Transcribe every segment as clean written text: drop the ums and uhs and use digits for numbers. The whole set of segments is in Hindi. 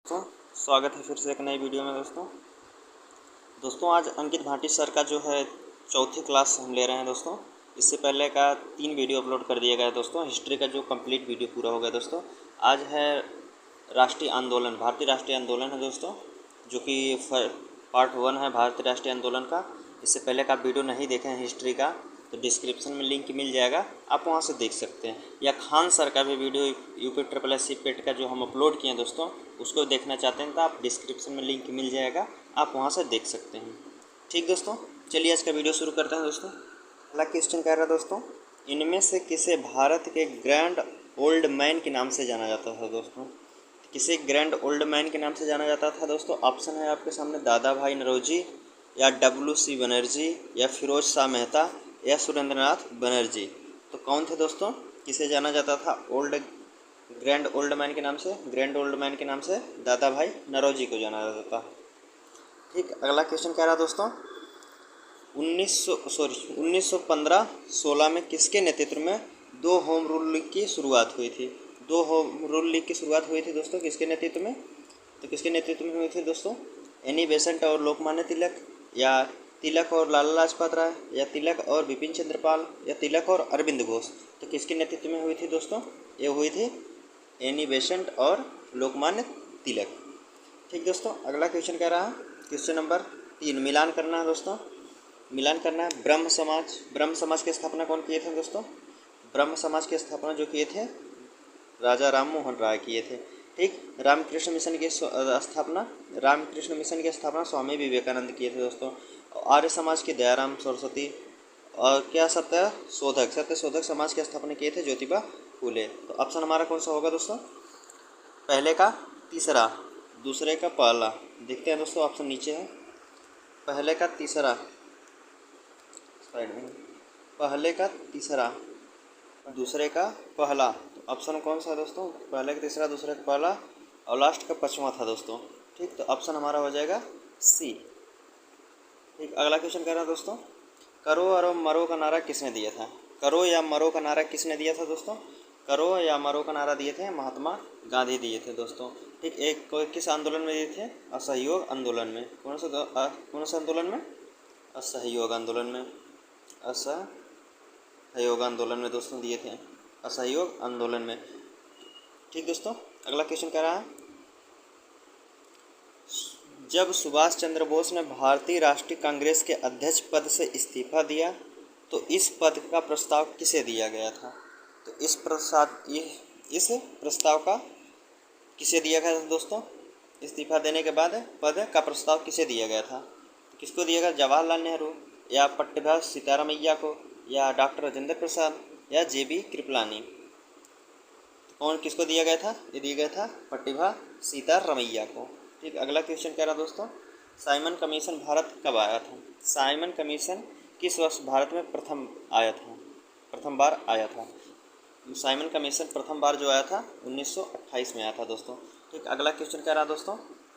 दोस्तों स्वागत है फिर से एक नई वीडियो में। दोस्तों आज अंकित भाटी सर का जो है चौथी क्लास हम ले रहे हैं दोस्तों। इससे पहले का 3 वीडियो अपलोड कर दिया गया है दोस्तों। हिस्ट्री का जो कंप्लीट वीडियो पूरा हो गया दोस्तों। आज है राष्ट्रीय आंदोलन, भारतीय राष्ट्रीय आंदोलन है दोस्तों, जो कि पार्ट 1 है भारतीय राष्ट्रीय आंदोलन का। इससे पहले का आप वीडियो नहीं देखे हैं हिस्ट्री का तो डिस्क्रिप्शन में लिंक मिल जाएगा, आप वहां से देख सकते हैं। या खान सर का भी वीडियो UPSSC पेट का जो हम अपलोड किए हैं दोस्तों, उसको देखना चाहते हैं तो आप डिस्क्रिप्शन में लिंक मिल जाएगा, आप वहां से देख सकते हैं। ठीक दोस्तों, चलिए आज का वीडियो शुरू करते हैं दोस्तों। पहला क्वेश्चन कह रहा है दोस्तों, इनमें से किसे भारत के ग्रैंड ओल्ड मैन के नाम से जाना जाता था दोस्तों? किसे ग्रैंड ओल्ड मैन के नाम से जाना जाता था दोस्तों? ऑप्शन है आपके सामने, दादा भाई नौरोजी या WC बनर्जी या फिरोज शाह मेहता या सुरेंद्रनाथ बनर्जी। तो कौन थे दोस्तों? किसे जाना जाता था ग्रैंड ओल्ड मैन के नाम से? ग्रैंड ओल्ड मैन के नाम से दादा भाई नौरोजी को जाना जाता था। ठीक, अगला क्वेश्चन कह रहा दोस्तों, 1915-16 में किसके नेतृत्व में 2 होम रूल लीग की शुरुआत हुई थी? 2 होम रूल लीग की शुरुआत हुई थी दोस्तों, किसके नेतृत्व में? तो किसके नेतृत्व में हुई थी दोस्तों? एनी बेसेंट और लोकमान्य तिलक, या तिलक और लाला लाजपत राय, या तिलक और बिपिन चंद्रपाल, या तिलक और अरविंद घोष। तो किसके नेतृत्व में हुई थी दोस्तों? ये हुई थी एनी बेसेंट और लोकमान्य तिलक। ठीक दोस्तों, अगला क्वेश्चन कह रहा है, क्वेश्चन नंबर 3, मिलान करना है दोस्तों। मिलान करना है। ब्रह्म समाज की स्थापना कौन किए थे दोस्तों? ब्रह्म समाज की स्थापना जो किए थे राजा राम मोहन राय किए थे। ठीक, रामकृष्ण मिशन की स्थापना स्वामी विवेकानंद किए थे दोस्तों। आर्य समाज के दयाराम सरस्वती, और क्या सत्य शोधक समाज की स्थापना किए थे ज्योतिबा फूले। तो ऑप्शन हमारा कौन सा होगा दोस्तों? पहले का तीसरा, दूसरे का पहला। देखते हैं दोस्तों, ऑप्शन नीचे है। पहले का तीसरा, साइड में, पहले का तीसरा, दूसरे का पहला। तो ऑप्शन कौन सा है दोस्तों? पहले का तीसरा, दूसरे का पहला और लास्ट का 5वां था दोस्तों। ठीक, तो ऑप्शन हमारा हो जाएगा सी। ठीक, अगला क्वेश्चन कह रहा है दोस्तों, करो और मरो का नारा किसने दिया था? करो या मरो का नारा किसने दिया था दोस्तों? करो या मरो का नारा दिए थे महात्मा गांधी दिए थे दोस्तों। ठीक, एक किस आंदोलन में दिए थे? असहयोग आंदोलन में। कौन सा आंदोलन में? असहयोग आंदोलन में। असहयोग आंदोलन में दोस्तों दिए थे, असहयोग आंदोलन में। ठीक दोस्तों, अगला क्वेश्चन कह रहा है, जब सुभाष चंद्र बोस ने भारतीय राष्ट्रीय कांग्रेस के अध्यक्ष पद से इस्तीफा दिया तो इस पद का प्रस्ताव किसे दिया गया था? तो इस प्रस्ताव का किसे दिया गया था दोस्तों? इस्तीफा देने के बाद पद का प्रस्ताव किसे दिया गया था? तो किसको दिया गया? जवाहरलाल नेहरू, या पट्टभी सीतारामैया को, या डॉक्टर राजेंद्र प्रसाद, या JB कृपलानी। तो कौन किसको दिया गया था? ये दिया गया था पट्टभी सीतारामैया को। ठीक, अगला क्वेश्चन कह रहा दोस्तों, साइमन कमीशन भारत कब आया था? साइमन कमीशन किस वर्ष भारत में प्रथम बार आया था? साइमन कमीशन प्रथम बार जो आया था 1928 में आया था दोस्तों। ठीक, अगला क्वेश्चन कह रहा दोस्तों,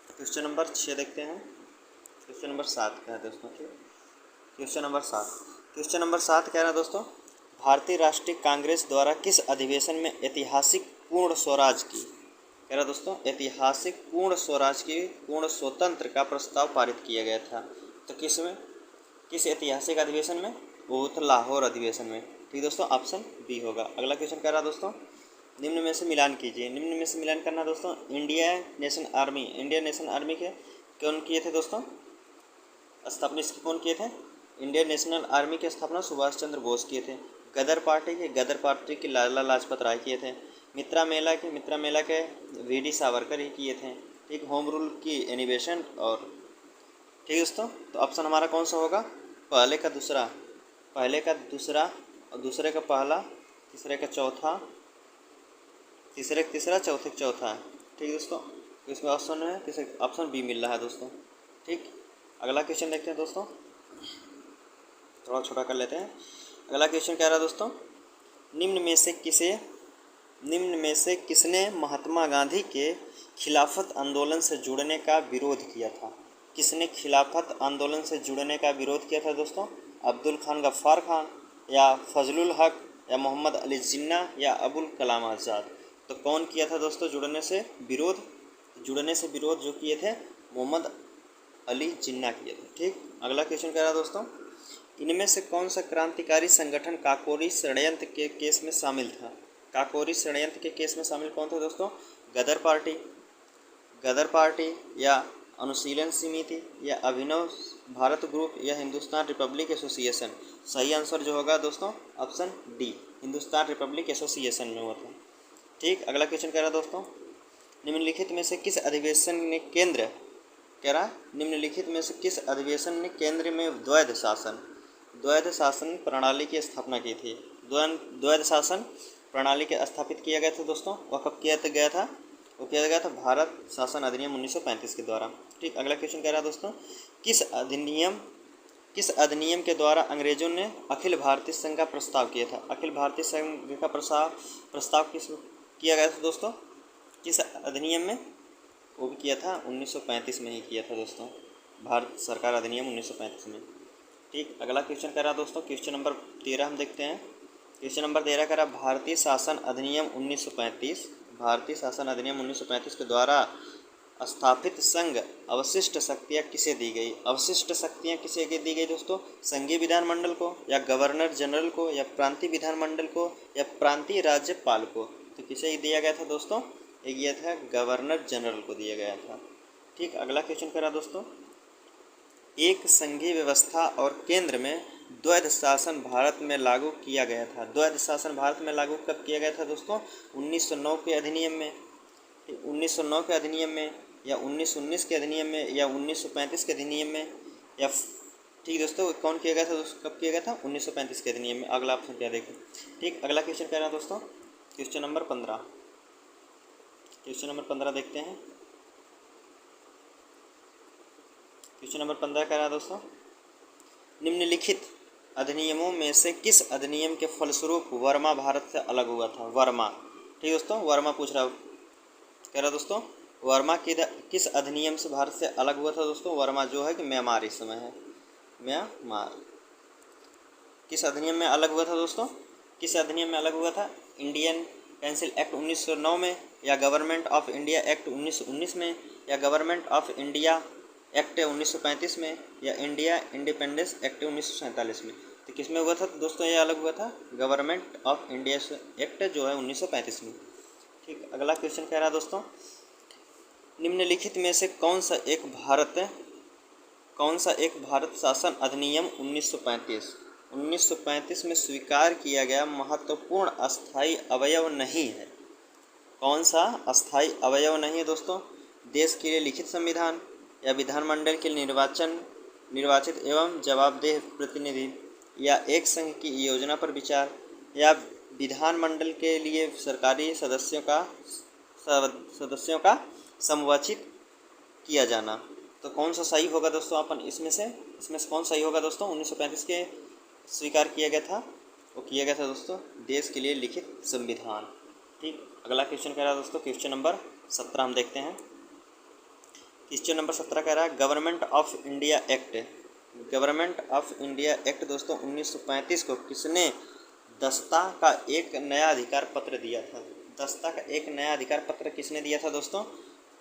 क्वेश्चन नंबर 6 देखते हैं। क्वेश्चन नंबर 7 कह रहा है दोस्तों। ठीक, क्वेश्चन नंबर 7 कह रहा है दोस्तों, भारतीय राष्ट्रीय कांग्रेस द्वारा किस अधिवेशन में ऐतिहासिक पूर्ण स्वराज की, कह रहा दोस्तों, ऐतिहासिक पूर्ण स्वराज की, पूर्ण स्वतंत्र का प्रस्ताव पारित किया गया था? तो किस ऐतिहासिक अधिवेशन में? वो था लाहौर अधिवेशन में। ठीक दोस्तों, ऑप्शन बी होगा। अगला क्वेश्चन कह रहा दोस्तों, निम्न में से मिलान कीजिए। निम्न में से मिलान करना दोस्तों, इंडियन नेशनल आर्मी के कौन किए थे दोस्तों? स्थापना इसकी कौन किए थे? इंडियन नेशनल आर्मी की स्थापना सुभाष चंद्र बोस किए थे। गदर पार्टी के लाला लाजपत राय किए थे। मित्रा मेला के VD सावरकर ही किए थे। ठीक, होम रूल की एनी बेसेंट। और ठीक दोस्तों, तो ऑप्शन हमारा कौन सा होगा? पहले का दूसरा और दूसरे का पहला, तीसरे का चौथा, तीसरे का तीसरा, चौथे का चौथा। ठीक दोस्तों, इसमें ऑप्शन है ऑप्शन बी मिल रहा है दोस्तों। ठीक, अगला क्वेश्चन देखते हैं दोस्तों, थोड़ा छोटा कर लेते हैं। अगला क्वेश्चन कह रहा है दोस्तों, निम्न में से किसने महात्मा गांधी के खिलाफत आंदोलन से जुड़ने का विरोध किया था? किसने खिलाफत आंदोलन से जुड़ने का विरोध किया था दोस्तों? अब्दुल खान गफ्फार खान, या फजलुल हक, या मोहम्मद अली जिन्ना, या अबुल कलाम आज़ाद। तो कौन किया था दोस्तों जुड़ने से विरोध? जुड़ने से विरोध जो किए थे मोहम्मद अली जिन्ना किए थे। ठीक, अगला क्वेश्चन कह रहा दोस्तों, इनमें से कौन सा क्रांतिकारी संगठन काकोरी षड्यंत्र के केस में शामिल था? काकोरी षड्यंत्र के केस में शामिल कौन थे दोस्तों? गदर पार्टी या अनुशीलन समिति या अभिनव भारत ग्रुप या हिंदुस्तान रिपब्लिक एसोसिएशन। सही आंसर जो होगा दोस्तों option D, Hindustan Republic association में हुआ था। ठीक, अगला क्वेश्चन कह रहा दोस्तों, निम्नलिखित में से किस अधिवेशन ने केंद्र निम्नलिखित में से किस अधिवेशन ने केंद्र में द्वैध शासन प्रणाली की स्थापना की थी? द्वैध शासन प्रणाली के स्थापित किया गया था दोस्तों, वह कब किया गया था? वो किया गया था भारत शासन अधिनियम 1935 के द्वारा। ठीक, अगला क्वेश्चन कह रहा है दोस्तों, किस अधिनियम के द्वारा अंग्रेजों ने अखिल भारतीय संघ का प्रस्ताव किया था? अखिल भारतीय संघ का प्रस्ताव किया गया था दोस्तों? किस अधिनियम में? वो भी किया था 1935 में ही किया था दोस्तों, भारत सरकार अधिनियम 1935 में। ठीक, अगला क्वेश्चन कह रहा दोस्तों, क्वेश्चन नंबर 13 हम देखते हैं। क्वेश्चन नंबर 13 कह रहा भारतीय शासन अधिनियम 1935 के द्वारा स्थापित संघ अवशिष्ट शक्तियाँ किसे दी गई? अवशिष्ट शक्तियाँ किसे दी गई दोस्तों? संघीय विधानमंडल को या गवर्नर जनरल को या प्रांतीय विधानमंडल को या प्रांतीय राज्यपाल को? तो किसे दिया गया था दोस्तों? ये था गवर्नर जनरल को दिया गया था। ठीक, अगला क्वेश्चन करा दोस्तों, एक संघीय व्यवस्था और केंद्र में द्वैध शासन भारत में लागू किया गया था। द्वैध शासन भारत में लागू कब किया गया था दोस्तों? 1909 के अधिनियम में, 1909 के अधिनियम में या 1919 के अधिनियम में या 1935 के अधिनियम में या ठीक दोस्तों, कौन किया गया था दोस्तों? कब किया गया था? 1935 के अधिनियम में। अगला ऑप्शन क्या देखें। ठीक, अगला क्वेश्चन कह रहा है दोस्तों, क्वेश्चन नंबर 15 देखते हैं। क्वेश्चन नंबर 15 कह रहा है दोस्तों, निम्नलिखित अधिनियमों में से किस अधिनियम के फलस्वरूप वर्मा भारत से अलग हुआ था? वर्मा, ठीक दोस्तों, वर्मा पूछ रहा कह रहा दोस्तों, वर्मा किस अधिनियम से भारत से अलग हुआ था दोस्तों? वर्मा जो है कि म्यांमार इस समय है, म्यांमार। किस अधिनियम में अलग हुआ था दोस्तों? किस अधिनियम में अलग हुआ था? इंडियन पेंसिल एक्ट 1909 में या गवर्नमेंट ऑफ इंडिया एक्ट 1919 में या गवर्नमेंट ऑफ इंडिया एक्ट 1935 में या इंडिया इंडिपेंडेंस एक्ट 1947 में। तो किस में हुआ था दोस्तों? ये अलग हुआ था गवर्नमेंट ऑफ इंडिया एक्ट जो है 1935 में। ठीक, अगला क्वेश्चन कह रहा है दोस्तों, निम्नलिखित में से कौन सा एक भारत शासन अधिनियम 1935 में स्वीकार किया गया महत्वपूर्ण अस्थायी अवयव नहीं है? कौन सा अस्थायी अवयव नहीं है दोस्तों? देश के लिए लिखित संविधान या विधानमंडल के निर्वाचित एवं जवाबदेह प्रतिनिधि या एक संघ की योजना पर विचार या विधानमंडल के लिए सरकारी सदस्यों का समवाचित किया जाना। तो कौन सा सही होगा दोस्तों? अपन इसमें से कौन सही होगा दोस्तों? 1935 के स्वीकार किया गया था, वो किया गया था दोस्तों देश के लिए लिखित संविधान। ठीक, अगला क्वेश्चन कह रहा है दोस्तों, क्वेश्चन नंबर 17 हम देखते हैं। क्वेश्चन नंबर 17 कह रहा है गवर्नमेंट ऑफ इंडिया एक्ट दोस्तों 1935 को किसने दस्ता का एक नया अधिकार पत्र दिया था? दस्ता का एक नया अधिकार पत्र किसने दिया था दोस्तों?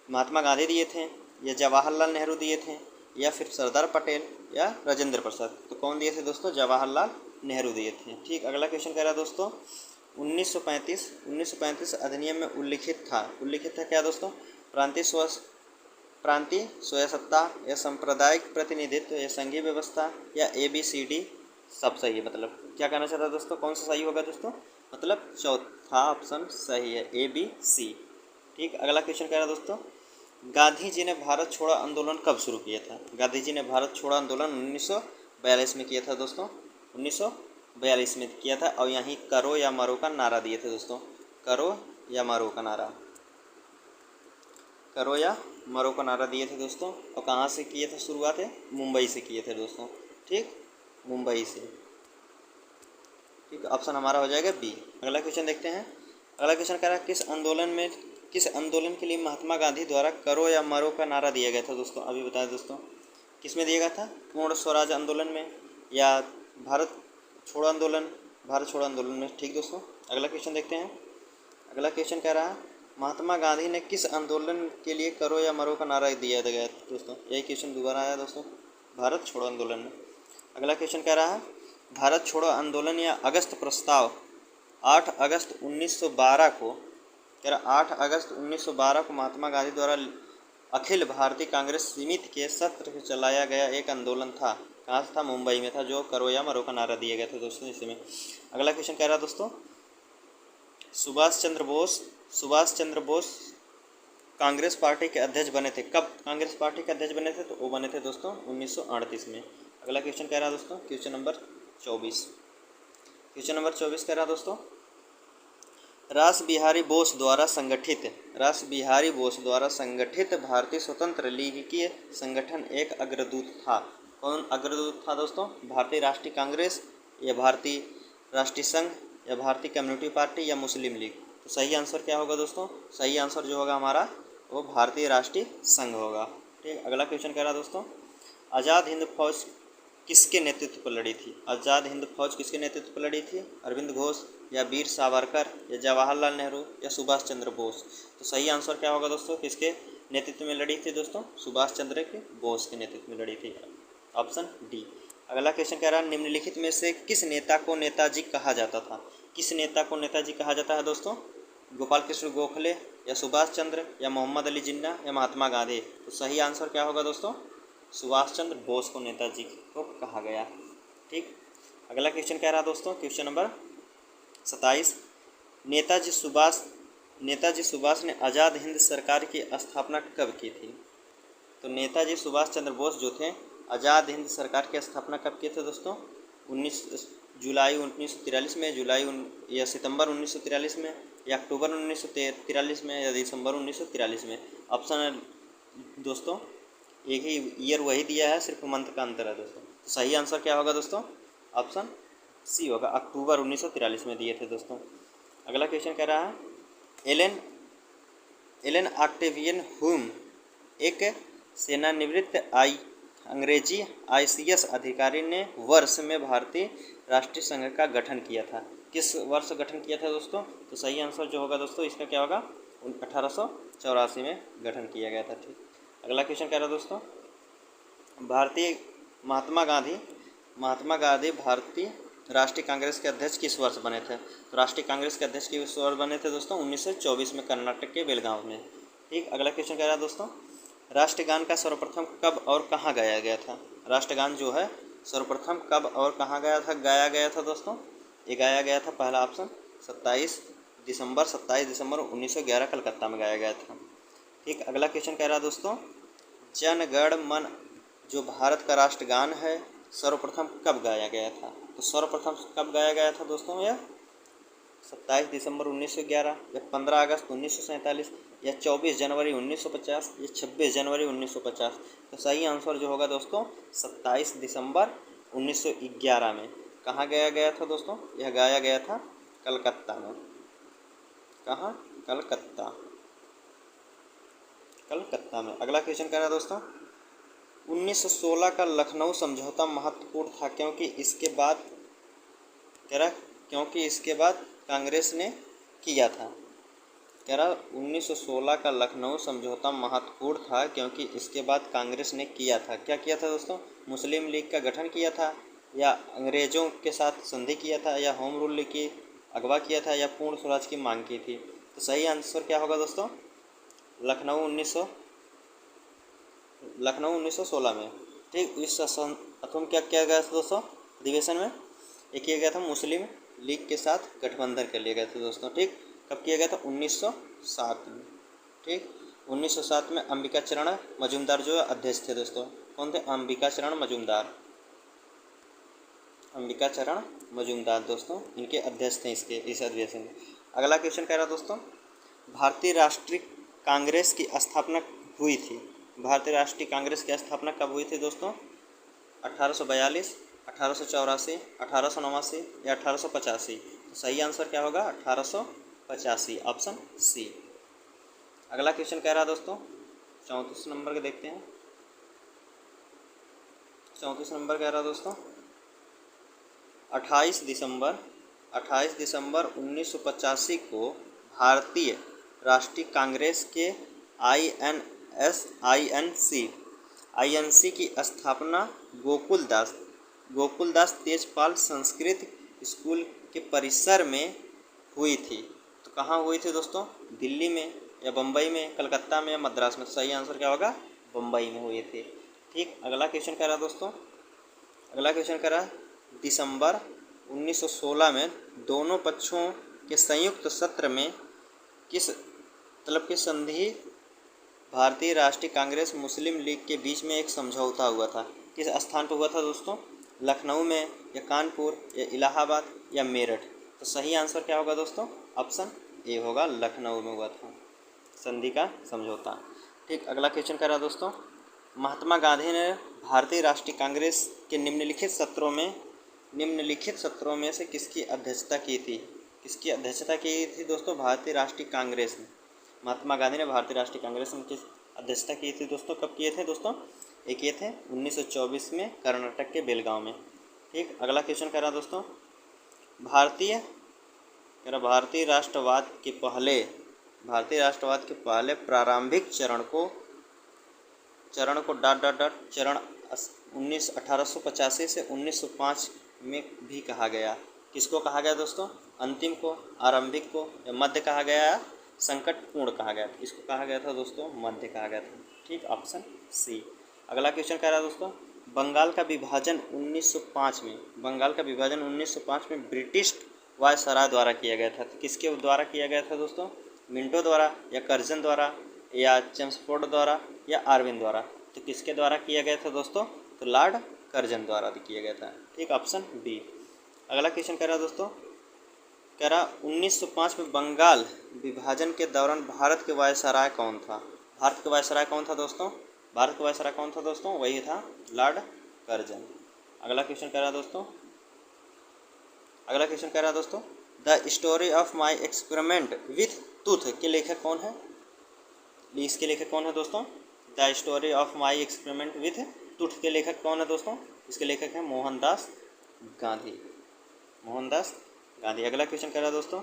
महात्मा गांधी दिए थे या जवाहरलाल नेहरू दिए थे या फिर सरदार पटेल या राजेंद्र प्रसाद? तो कौन दिए थे दोस्तों? जवाहरलाल नेहरू दिए थे। ठीक, अगला क्वेश्चन कह रहा है दोस्तों, 1935 अधिनियम में उल्लिखित था क्या दोस्तों? प्रांतीय स्वयंसत्ता या सांप्रदायिक प्रतिनिधित्व या संघीय व्यवस्था या ABCD सब सही है। मतलब क्या कहना चाहता है दोस्तों? कौन सा सही होगा दोस्तों? मतलब चौथा ऑप्शन सही है, ABC। ठीक, अगला क्वेश्चन कह रहा है दोस्तों, गांधी जी ने भारत छोड़ो आंदोलन कब शुरू किया था? गांधी जी ने भारत छोड़ो आंदोलन 1942 में किया था दोस्तों, 1942 में किया था। और यहीं करो या मरो का नारा दिए थे दोस्तों, करो या मरो का नारा दिए थे दोस्तों। और कहाँ से किए थे शुरुआत? है मुंबई से किए थे दोस्तों। ठीक, मुंबई से। ठीक, ऑप्शन हमारा हो जाएगा बी। अगला क्वेश्चन देखते हैं। अगला क्वेश्चन कह रहा है किस आंदोलन के लिए महात्मा गांधी द्वारा करो या मरो का नारा दिया गया था दोस्तों? अभी बताएं दोस्तों, किस में दिया गया था? पूर्ण स्वराज आंदोलन में या भारत छोड़ो आंदोलन में। ठीक दोस्तों, अगला क्वेश्चन देखते हैं। अगला क्वेश्चन कह रहा है महात्मा गांधी ने किस आंदोलन के लिए करो या मरो का नारा दिया गया था दोस्तों? यही क्वेश्चन दोबारा आया दोस्तों, भारत छोड़ो आंदोलन में। अगला क्वेश्चन कह रहा है भारत छोड़ो आंदोलन या अगस्त प्रस्ताव 8 अगस्त 1912 को, कह रहा 8 अगस्त 1912 को महात्मा गांधी द्वारा अखिल भारतीय कांग्रेस समिति के सत्र में चलाया गया एक आंदोलन था। कहाँ से था? मुंबई में था, जो करो या मरो का नारा दिया गया था दोस्तों इसमें। अगला क्वेश्चन कह रहा है दोस्तों सुभाष चंद्र बोस कांग्रेस पार्टी के अध्यक्ष बने थे। कब कांग्रेस पार्टी के अध्यक्ष बने थे? तो वो बने थे दोस्तों 1938 में। अगला क्वेश्चन कह रहा है दोस्तों क्वेश्चन नंबर 24 कह रहा है दोस्तों रास बिहारी बोस द्वारा संगठित भारतीय स्वतंत्र लीग के संगठन एक अग्रदूत था। कौन अग्रदूत था दोस्तों? भारतीय राष्ट्रीय कांग्रेस या भारतीय राष्ट्रीय संघ या भारतीय कम्युनिटी पार्टी या मुस्लिम लीग? तो सही आंसर क्या होगा दोस्तों? सही आंसर जो होगा हमारा वो भारतीय राष्ट्रीय संघ होगा। ठीक, अगला क्वेश्चन कह रहा दोस्तों आज़ाद हिंद फौज किसके नेतृत्व पर लड़ी थी? आज़ाद हिंद फौज किसके नेतृत्व पर लड़ी थी? अरविंद घोष या वीर सावरकर या जवाहरलाल नेहरू या सुभाष चंद्र बोस? तो सही आंसर क्या होगा दोस्तों? किसके नेतृत्व में लड़ी थी दोस्तों? सुभाष चंद्र बोस के नेतृत्व में लड़ी थी, ऑप्शन डी। अगला क्वेश्चन कह रहा है निम्नलिखित में से किस नेता को नेताजी कहा जाता था? किस नेता को नेताजी कहा जाता है दोस्तों? गोपाल कृष्ण गोखले या सुभाष चंद्र या मोहम्मद अली जिन्ना या महात्मा गांधी? तो सही आंसर क्या होगा दोस्तों? सुभाष चंद्र बोस को नेताजी को कहा गया। ठीक, अगला क्वेश्चन कह रहा है दोस्तों क्वेश्चन नंबर 27 नेताजी सुभाष ने आज़ाद हिंद सरकार की स्थापना कब की थी? तो नेताजी सुभाष चंद्र बोस जो थे आज़ाद हिंद सरकार की स्थापना कब किए थे दोस्तों? 19 जुलाई 1943 में, या सितंबर 1943 में, या अक्टूबर 1943 में, या दिसंबर 1943 में? ऑप्शन है दोस्तों एक ही ईयर वही दिया है, सिर्फ मंथ का अंतर है दोस्तों। तो सही आंसर क्या होगा दोस्तों? ऑप्शन सी होगा, अक्टूबर 1943 में दिए थे दोस्तों। अगला क्वेश्चन कह रहा है एलन ऑक्टेवियन हुम एक सेवानिवृत्त अंग्रेजी ICS अधिकारी ने वर्ष में भारतीय राष्ट्रीय संघ का गठन किया था। किस वर्ष गठन किया था दोस्तों? तो सही आंसर जो होगा दोस्तों इसका क्या होगा? 1884 में गठन किया गया था। ठीक, अगला क्वेश्चन कह रहा है दोस्तों महात्मा गांधी भारतीय राष्ट्रीय कांग्रेस के अध्यक्ष किस वर्ष बने थे? तो राष्ट्रीय कांग्रेस के अध्यक्ष किस वर्ष बने थे दोस्तों? 1924 में, कर्नाटक के बेलगांव में। ठीक, अगला क्वेश्चन कह रहा है दोस्तों राष्ट्रगान का सर्वप्रथम कब और कहाँ गाया गया था? राष्ट्रगान जो है सर्वप्रथम कब और कहाँ गाया गया था दोस्तों? ये गाया गया था, पहला ऑप्शन 27 दिसंबर 1911 कलकत्ता में गाया गया था। ठीक, अगला क्वेश्चन कह रहा है दोस्तों जन गण मन जो भारत का राष्ट्रगान है सर्वप्रथम कब गाया गया था? तो सर्वप्रथम कब गाया गया था दोस्तों? यह 27 दिसंबर 1911 या 15 अगस्त 1947 या 24 जनवरी 1950 या 26 जनवरी 1950? तो सही आंसर जो होगा दोस्तों 27 दिसंबर 1911 में। कहाँ गाया गया था दोस्तों? यह गाया गया था कलकत्ता में। कहाँ? कलकत्ता में। अगला क्वेश्चन कह रहा है दोस्तों 1916 का लखनऊ समझौता महत्वपूर्ण था क्योंकि इसके बाद कांग्रेस ने किया था। कह रहा 1916 का लखनऊ समझौता महत्वपूर्ण था क्योंकि इसके बाद कांग्रेस ने किया था। क्या किया था दोस्तों? मुस्लिम लीग का गठन किया था, या अंग्रेज़ों के साथ संधि किया था, या होम रूल की अगवा किया था, या पूर्ण स्वराज की मांग की थी? तो सही आंसर क्या होगा दोस्तों? लखनऊ 1916 में। ठीक, इस अथवा क्या किया गया था दोस्तों? अधिवेशन में ये किया गया था, मुस्लिम लीग के साथ गठबंधन कर लिया गया था दोस्तों। ठीक, कब किया गया था? 1907 में। ठीक, 1907 में अंबिका चरण मजूमदार जो अध्यक्ष थे दोस्तों। कौन थे? अंबिका चरण मजूमदार दोस्तों इनके अध्यक्ष थे इस अधिवेशन में। अगला क्वेश्चन कह रहा दोस्तों भारतीय राष्ट्रीय कांग्रेस की स्थापना हुई थी। भारतीय राष्ट्रीय कांग्रेस की स्थापना कब हुई थी दोस्तों? 1842, 1884, 1889 या 1885? तो सही आंसर क्या होगा? 1885, ऑप्शन सी। अगला क्वेश्चन कह रहा है दोस्तों 34 नंबर के देखते हैं। 34 नंबर कह रहा है दोस्तों 28 दिसंबर 1985 को भारतीय राष्ट्रीय कांग्रेस के आईएनसी की स्थापना गोकुलदास तेजपाल संस्कृत स्कूल के परिसर में हुई थी। तो कहाँ हुई थी दोस्तों? दिल्ली में या बम्बई में, कलकत्ता में या मद्रास में? सही आंसर क्या होगा? बम्बई में हुई थी। ठीक, अगला क्वेश्चन कह रहा दोस्तों, अगला क्वेश्चन कह रहा दिसंबर 1916 में दोनों पक्षों के संयुक्त सत्र में किस मतलब की संधि भारतीय राष्ट्रीय कांग्रेस मुस्लिम लीग के बीच में एक समझौता हुआ था? किस स्थान पर हुआ था दोस्तों? लखनऊ में या कानपुर या इलाहाबाद या मेरठ? तो सही आंसर क्या होगा दोस्तों? ऑप्शन ए होगा, लखनऊ में हुआ था संधि का समझौता। ठीक, अगला क्वेश्चन कह रहा दोस्तों, महात्मा गांधी ने भारतीय राष्ट्रीय कांग्रेस के निम्नलिखित सत्रों में से किसकी अध्यक्षता की थी? किसकी अध्यक्षता की थी दोस्तों? भारतीय राष्ट्रीय कांग्रेस में। महात्मा गांधी ने भारतीय राष्ट्रीय कांग्रेस में किस अध्यक्षता की थी दोस्तों? कब किए थे दोस्तों? ये किए थे 1924 में कर्नाटक के बेलगांव में। ठीक, अगला क्वेश्चन कह रहा दोस्तों, भारतीय राष्ट्रवाद के पहले प्रारंभिक चरण 1885 से 1905 में भी कहा गया। किसको कहा गया दोस्तों? अंतिम को, आरंभिक को या मध्य कहा गया, संकटपूर्ण कहा गया? किसको कहा गया था दोस्तों? मध्य कहा गया था। ठीक, ऑप्शन सी। अगला क्वेश्चन कह रहा है दोस्तों, बंगाल का विभाजन 1905 में ब्रिटिश वायसराय द्वारा किया गया था। तो किसके द्वारा किया गया था दोस्तों? मिंटो द्वारा या कर्जन द्वारा या चेम्सफोर्ड द्वारा या आर्विन द्वारा? तो किसके द्वारा किया गया था दोस्तों? तो लॉर्ड कर्जन द्वारा भी किया गया था। ठीक, ऑप्शन बी। अगला क्वेश्चन कह रहा दोस्तों, कह रहा 1905 में बंगाल विभाजन के दौरान भारत के वायसराय कौन था? भारत के वायसराय कौन था दोस्तों? भारत का वायसराय कौन था दोस्तों? वही था लॉर्ड कर्जन। अगला क्वेश्चन कह रहा दोस्तों, the story of my experiment with tooth के लेखक कौन है? इसके लेखक कौन है दोस्तों? The story of my experiment with tooth के लेखक कौन है दोस्तों? इसके लेखक हैं मोहनदास गांधी। अगला क्वेश्चन कह रहा दोस्तों,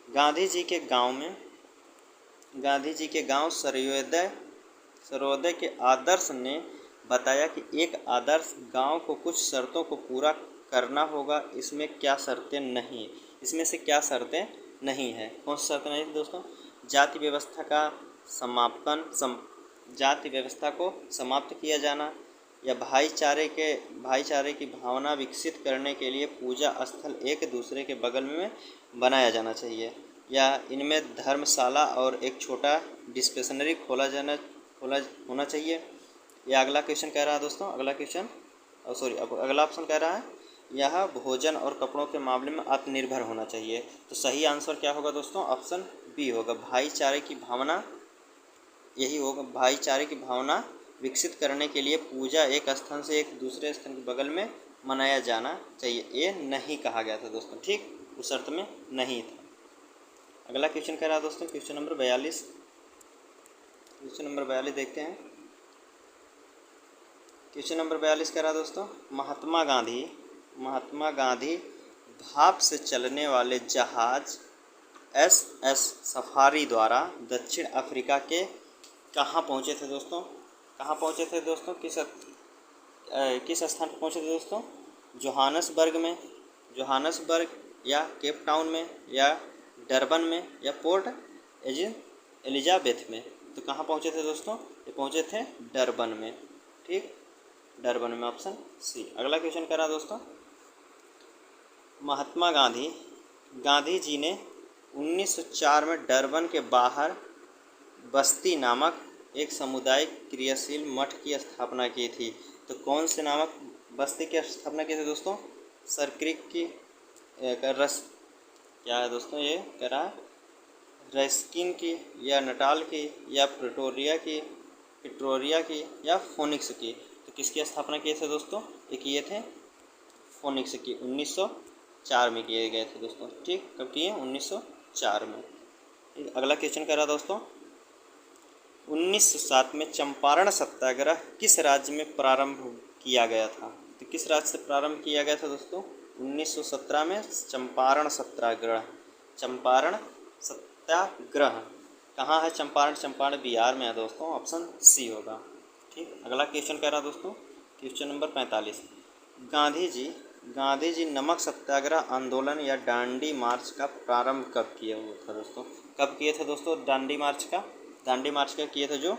गांधी जी के गांव सर्वोदय के आदर्श ने बताया कि एक आदर्श गांव को कुछ शर्तों को पूरा करना होगा। इसमें से क्या शर्तें नहीं है? कौन सी शर्तें नहीं थी दोस्तों? जाति व्यवस्था को समाप्त किया जाना, या भाईचारे की भावना विकसित करने के लिए पूजा स्थल एक दूसरे के बगल में बनाया जाना चाहिए, या इनमें धर्मशाला और एक छोटा डिस्पेंसरी होना चाहिए। या अगला क्वेश्चन कह रहा है दोस्तों, अगला ऑप्शन कह रहा है, यह भोजन और कपड़ों के मामले में आत्मनिर्भर होना चाहिए। तो सही आंसर क्या होगा दोस्तों? ऑप्शन बी होगा, भाईचारे की भावना। यही होगा, भाईचारे की भावना विकसित करने के लिए पूजा एक स्थान से एक दूसरे स्थान के बगल में मनाया जाना चाहिए। ये नहीं कहा गया था दोस्तों। ठीक, उस शर्त में नहीं था। अगला क्वेश्चन कह रहा है दोस्तों, क्वेश्चन नंबर 42 देखते हैं। क्वेश्चन नंबर 42 कह रहा है दोस्तों, महात्मा गांधी भाप से चलने वाले जहाज SS सफारी द्वारा दक्षिण अफ्रीका के कहाँ पहुँचे थे दोस्तों? किस स्थान पर पहुँचे थे दोस्तों? जोहानसबर्ग या केप टाउन में या डरबन में या पोर्ट एलिजाबेथ में? तो कहाँ पहुँचे थे दोस्तों? ये पहुँचे थे डरबन में। ठीक, डरबन में, ऑप्शन सी। अगला क्वेश्चन कह रहा दोस्तों, महात्मा गांधी जी ने 1904 में डरबन के बाहर बस्ती नामक एक सामुदायिक क्रियाशील मठ की स्थापना की थी। तो कौन से नामक बस्ती की स्थापना की थी दोस्तों? सरक्रिक की क्या है दोस्तों? ये कह रहा है रस्किन की या नटाल की या पिटोरिया की या फोनिक्स की? तो किसकी स्थापना किए थे दोस्तों? ये किए थे फोनिक्स की, 1904 में किए गए थे दोस्तों। ठीक, कब किए? 1904 में। अगला क्वेश्चन कह रहा दोस्तों, 1907 में चंपारण सत्याग्रह किस राज्य में प्रारंभ किया गया था? तो किस राज्य से प्रारंभ किया गया था दोस्तों? 1917 में चंपारण सत्याग्रह कहाँ है चंपारण? चंपारण बिहार में है दोस्तों, ऑप्शन सी होगा। ठीक, अगला क्वेश्चन कह रहा दोस्तों, क्वेश्चन नंबर 45। गांधी जी नमक सत्याग्रह आंदोलन या डांडी मार्च का प्रारंभ कब किया हुआ था दोस्तों? कब किए थे दोस्तों दांडी मार्च का किए थे जो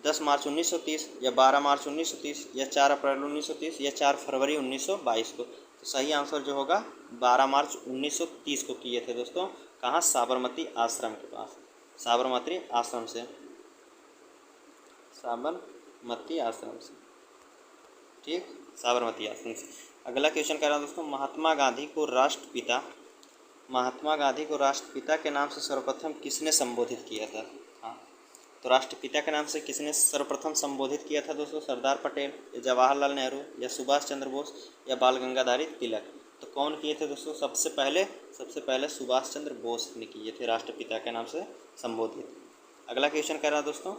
10 मार्च 1930 या 12 मार्च 1930 या 4 अप्रैल 1930 या 4 फरवरी 1922 को? तो सही आंसर जो होगा 12 मार्च 1930 को किए थे दोस्तों। कहाँ? साबरमती आश्रम के पास, साबरमती आश्रम से, साबरमती आश्रम से। ठीक, साबरमती आश्रम से। अगला क्वेश्चन कह रहा हूँ दोस्तों, महात्मा गांधी को राष्ट्रपिता के नाम से सर्वप्रथम किसने संबोधित किया था? हाँ, तो राष्ट्रपिता के नाम से किसने सर्वप्रथम संबोधित किया था दोस्तों? सरदार पटेल या जवाहरलाल नेहरू या सुभाष चंद्र बोस या बाल गंगाधर तिलक? तो कौन किए थे दोस्तों? सबसे पहले सुभाष चंद्र बोस ने किए थे राष्ट्रपिता के नाम से संबोधित। अगला क्वेश्चन कह रहा है दोस्तों,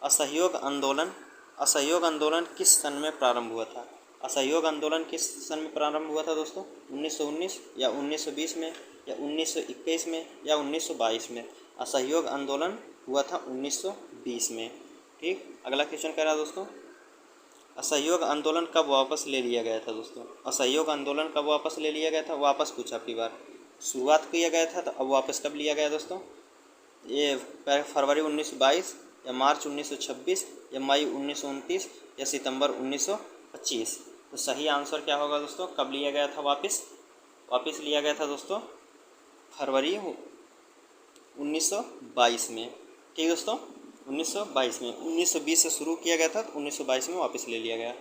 असहयोग आंदोलन किस सन में प्रारंभ हुआ था? असहयोग आंदोलन किस सन में प्रारंभ हुआ था दोस्तों? 1919 या 1920 में या 1921 में या 1922 में? असहयोग आंदोलन हुआ था 1920 में। ठीक, अगला क्वेश्चन कह रहा है दोस्तों, असहयोग आंदोलन कब वापस ले लिया गया था दोस्तों? असहयोग आंदोलन कब वापस ले लिया गया था? वापस पूछा आपकी बार, शुरुआत किया गया था तो अब वापस कब लिया गया दोस्तों? ये फरवरी 1922 या मार्च 1926 या मई 1929 या सितंबर 1925? तो सही आंसर क्या होगा दोस्तों? कब लिया गया था वापस लिया गया था दोस्तों फरवरी 1922 में। ठीक दोस्तों, 1922 में, 1920 से शुरू किया गया था तो 1922 में वापस ले लिया गया।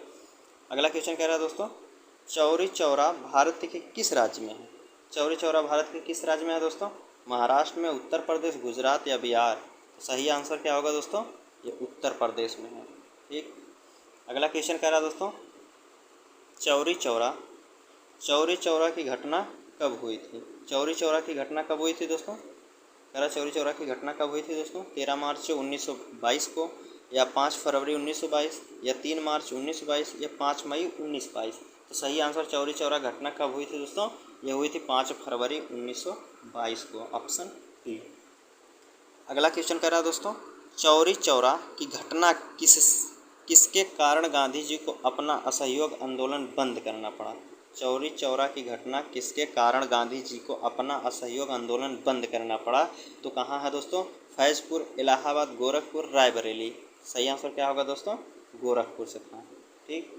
अगला क्वेश्चन कह रहा है दोस्तों, चौरी चौरा भारत के किस राज्य में है? चौरी चौरा भारत के किस राज्य में है दोस्तों? महाराष्ट्र में, उत्तर प्रदेश, गुजरात या बिहार? तो सही आंसर क्या होगा दोस्तों? ये उत्तर प्रदेश में है। ठीक, अगला क्वेश्चन कह रहा है दोस्तों, चौरी चौरा की घटना कब हुई थी? चौरी चौरा की घटना कब हुई थी दोस्तों? कह रहा चौरी चौरा की घटना कब हुई थी दोस्तों? 13 मार्च 1922 को या 5 फरवरी 1922 या 3 मार्च 1922 या 5 मई 1922? तो सही आंसर चौरी चौरा घटना कब हुई थी दोस्तों? ये हुई थी 5 फरवरी 1922 को, ऑप्शन डी। अगला क्वेश्चन कह रहा है दोस्तों, चौरी चौरा की घटना किसके कारण गांधी जी को अपना असहयोग आंदोलन बंद करना पड़ा? चौरी चौरा की घटना किसके कारण गांधी जी को अपना असहयोग आंदोलन बंद करना पड़ा? तो कहाँ है दोस्तों? फैज़पुर, इलाहाबाद, गोरखपुर, रायबरेली? सही आंसर क्या होगा दोस्तों? गोरखपुर से था। ठीक,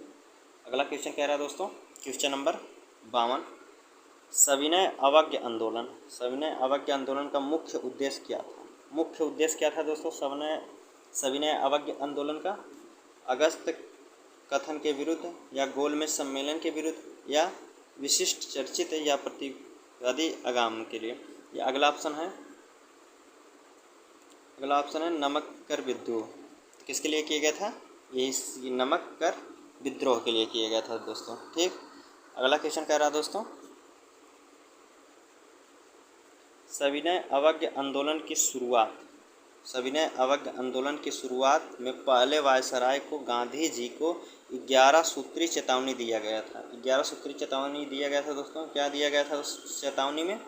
अगला क्वेश्चन कह रहा है दोस्तों, क्वेश्चन नंबर 52, सविनय अवज्ञा आंदोलन का मुख्य उद्देश्य क्या था? मुख्य उद्देश्य क्या था दोस्तों सविनय अवज्ञा आंदोलन का? अगस्त कथन के विरुद्ध या गोलमेज सम्मेलन के विरुद्ध या विशिष्ट चर्चित या प्रतिवादी आगाम के लिए? या अगला ऑप्शन है नमक कर विद्रोह। किसके लिए किया गया था? ये नमक कर विद्रोह के लिए किया गया था दोस्तों। ठीक, अगला क्वेश्चन कह रहा है दोस्तों, सविनय अवज्ञा आंदोलन की शुरुआत में पहले वायसराय को गांधी जी को 11 सूत्री चेतावनी दिया गया था। 11 सूत्री चेतावनी दिया गया था दोस्तों। क्या दिया गया था उस चेतावनी में?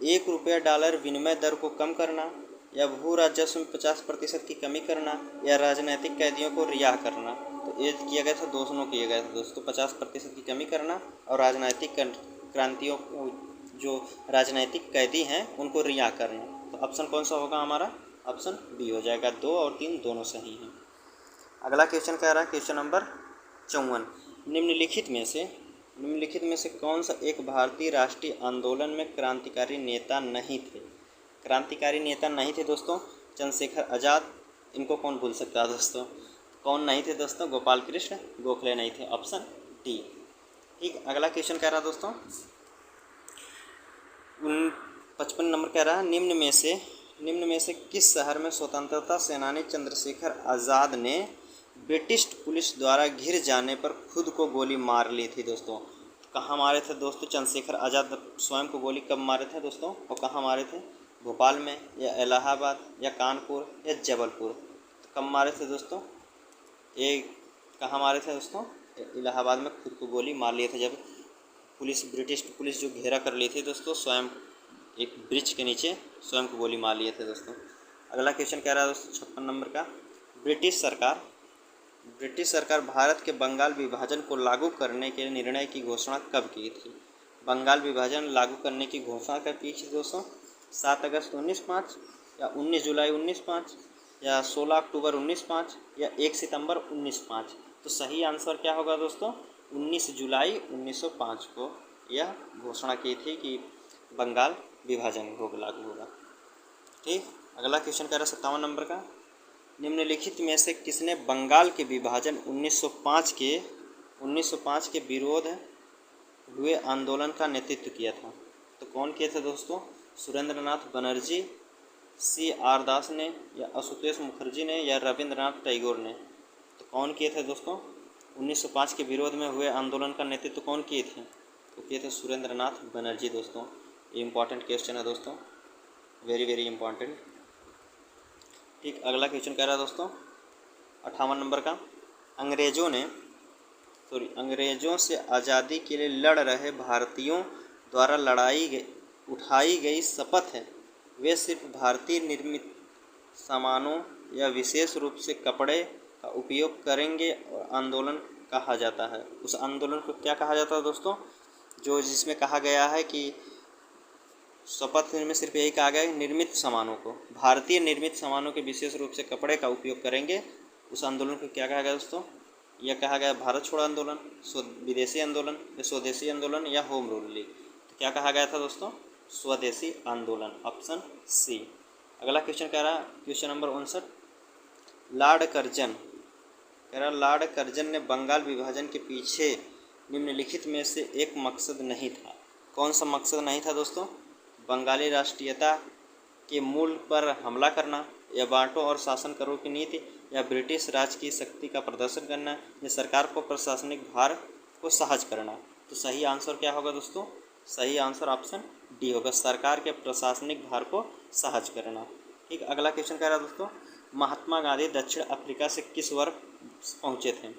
$1 विनिमय दर को कम करना, या भू राजस्व में 50% की कमी करना, या राजनीतिक कैदियों को रिहा करना? तो ये किया गया था, दोनों किया गया था दोस्तों। 50% की कमी करना और राजनीतिक क्रांतियों जो राजनीतिक कैदी हैं उनको रिहा करना। तो ऑप्शन कौन सा होगा हमारा? ऑप्शन बी हो जाएगा। 2 और 3 दोनों सही हैं। अगला क्वेश्चन कह रहा है, क्वेश्चन नंबर 54, निम्नलिखित में से कौन सा एक भारतीय राष्ट्रीय आंदोलन में क्रांतिकारी नेता नहीं थे? क्रांतिकारी नेता नहीं थे दोस्तों चंद्रशेखर आज़ाद, इनको कौन भूल सकता है दोस्तों? कौन नहीं थे दोस्तों? गोपाल कृष्ण गोखले नहीं थे, ऑप्शन डी। ठीक, अगला क्वेश्चन कह रहा है दोस्तों 55 नंबर कह रहा है, निम्न में से किस शहर में स्वतंत्रता सेनानी चंद्रशेखर आज़ाद ने ब्रिटिश पुलिस द्वारा घिर जाने पर खुद को गोली मार ली थी दोस्तों? कहाँ मारे थे दोस्तों चंद्रशेखर आज़ाद स्वयं को गोली कब मारे थे दोस्तों और कहाँ मारे थे? भोपाल में या इलाहाबाद या कानपुर या जबलपुर? तो कब मारे थे दोस्तों? ये कहाँ मारे थे दोस्तों? इलाहाबाद में खुद को गोली मार लिए थे जब ब्रिटिश पुलिस जो घेरा कर ली थी दोस्तों स्वयं एक ब्रिज के नीचे स्वयं को गोली मार लिए थे दोस्तों। अगला क्वेश्चन कह रहा है दोस्तों 56 नंबर का, ब्रिटिश सरकार भारत के बंगाल विभाजन को लागू करने के निर्णय की घोषणा कब की थी? बंगाल विभाजन लागू करने की घोषणा कब की थी दोस्तों? 7 अगस्त 1905 या 19 जुलाई 1905 या 16 अक्टूबर 1905 या 1 सितंबर 1905? तो सही आंसर क्या होगा दोस्तों? 19 जुलाई 1905 को यह घोषणा की थी कि बंगाल विभाजन लागू होगा। ठीक, अगला क्वेश्चन कह रहा है 57 नंबर का, निम्नलिखित में से किसने बंगाल के विभाजन 1905 के विरोध हुए आंदोलन का नेतृत्व किया था? तो कौन किए थे दोस्तों? सुरेंद्रनाथ बनर्जी, C.R. दास ने या आशुतोष मुखर्जी ने या रविंद्रनाथ टैगोर ने? तो कौन किए थे दोस्तों? 1905 के विरोध में हुए आंदोलन का नेतृत्व कौन किए थे? तो किए थे सुरेंद्रनाथ बनर्जी दोस्तों। ये इंपॉर्टेंट क्वेश्चन है दोस्तों, वेरी वेरी इंपॉर्टेंट। ठीक, अगला क्वेश्चन कह रहा है दोस्तों 58 नंबर का, अंग्रेज़ों से आज़ादी के लिए लड़ रहे भारतीयों द्वारा उठाई गई शपथ है, वे सिर्फ भारतीय निर्मित सामानों या विशेष रूप से कपड़े का उपयोग करेंगे और आंदोलन कहा जाता है। उस आंदोलन को क्या कहा जाता है दोस्तों? जो जिसमें कहा गया है कि शपथ में सिर्फ यही कहा गया है, निर्मित सामानों को, भारतीय निर्मित सामानों के विशेष रूप से कपड़े का उपयोग करेंगे। उस आंदोलन को क्या कहा गया दोस्तों? यह कहा गया भारत छोड़ो आंदोलन, विदेशी आंदोलन या स्वदेशी आंदोलन या होम रूल लीग। तो क्या कहा गया था दोस्तों? स्वदेशी आंदोलन, ऑप्शन सी। अगला क्वेश्चन कह रहा है क्वेश्चन नंबर 59, लॉर्ड कर्जन ने बंगाल विभाजन के पीछे निम्नलिखित में से एक मकसद नहीं था। कौन सा मकसद नहीं था दोस्तों? बंगाली राष्ट्रीयता के मूल पर हमला करना, या बांटो और शासन करो की नीति, या ब्रिटिश राज की शक्ति का प्रदर्शन करना, या सरकार को प्रशासनिक भार को सहज करना। तो सही आंसर क्या होगा दोस्तों? सही आंसर ऑप्शन डी होगा, सरकार के प्रशासनिक भार को सहज करना। ठीक, अगला क्वेश्चन कह रहा है दोस्तों, महात्मा गांधी दक्षिण अफ्रीका से किस वर्ष पहुँचे थे? कह